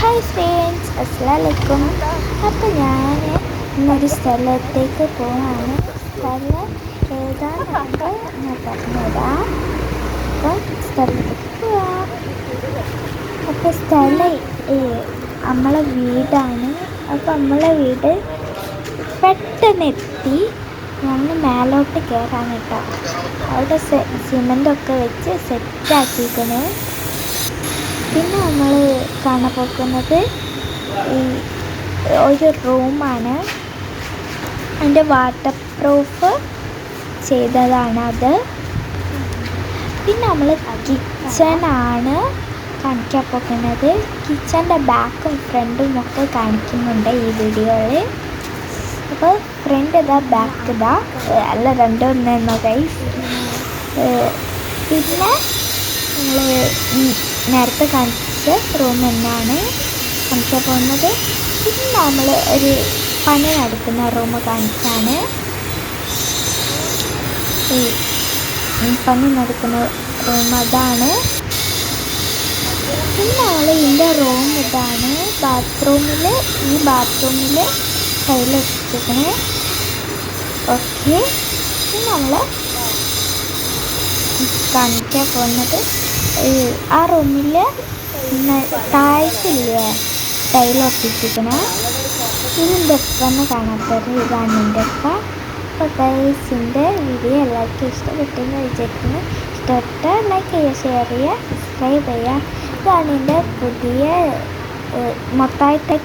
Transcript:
Hi friends, അസ്സലാമലൈക്കും. അപ്പോൾ ഞാൻ ഇന്നൊരു സ്ഥലത്തേക്ക് പോവാണ്. സ്ഥലം ഏതാണെന്ന് ഞാൻ പറഞ്ഞുതരാം. അപ്പം സ്ഥലത്തേക്ക് പോവാം. അപ്പോൾ സ്ഥലം നമ്മളെ വീടാണ്. അപ്പോൾ നമ്മളെ വീട് പെട്ടെന്ന് എത്തി. ഞങ്ങൾ മേലോട്ട് കയറാൻ കേട്ടോ. അവിടെ സിമെൻ്റൊക്കെ വെച്ച് സെറ്റാക്കിയിരിക്കണേ. പിന്നെ നമ്മൾ കാണാൻ പോകുന്നത് ഒരു റൂമാണ്. അതിൻ്റെ വാട്ടർ പ്രൂഫ് ചെയ്തതാണ് അത്. പിന്നെ നമ്മൾ കിച്ചണാണ് കാണിക്കാൻ പോകുന്നത്. കിച്ചൻ്റെ ബാക്കും ഫ്രണ്ടും ഒക്കെ കാണിക്കുന്നുണ്ട് ഈ വീഡിയോയിൽ. അപ്പോൾ ഫ്രണ്ട് ഇതാ, ബാക്ക് ഇതാ, അല്ല രണ്ടൊന്നെന്നോ ഗൈസ്. പിന്നെ നമ്മൾ നേരത്തെ കാണിച്ച റൂം തന്നെയാണ് കാണിക്കാൻ പോകുന്നത്. പിന്നെ നമ്മൾ ഒരു പണി നടക്കുന്ന റൂം കാണിച്ചാണ്. പണി നടക്കുന്ന റൂം അതാണ്. പിന്നെ നമ്മൾ ഇതിൻ്റെ റൂം ഇതാണ്. ഈ ബാത്റൂമിൽ ടൈലൊട്ടിച്ചിരിക്കണേ. ഓക്കെ. പിന്നെ നമ്മൾ കാണിക്കാൻ പോകുന്നത് ആ റൂമിൽ താഴത്തില്ലേ ടൈലൊട്ടിച്ചിരിക്കണേ. ഇതിൻ്റെ ഒപ്പം കാണാത്തത് ഇതാണ് എൻ്റെ ഒപ്പം. അപ്പോൾ ഗൈസിൻ്റെ വീഡിയോ എല്ലാവർക്കും ഇഷ്ടപ്പെട്ടെന്ന് വിചാരിക്കുന്നു. ഇഷ്ടപ്പെട്ടാൽ ലൈക്ക് ചെയ്യുക, ഷെയർ ചെയ്യുക, സബ്സ്ക്രൈബ് ചെയ്യുക. ഇതാണ് എൻ്റെ പുതിയ മൊത്തമായിട്ട്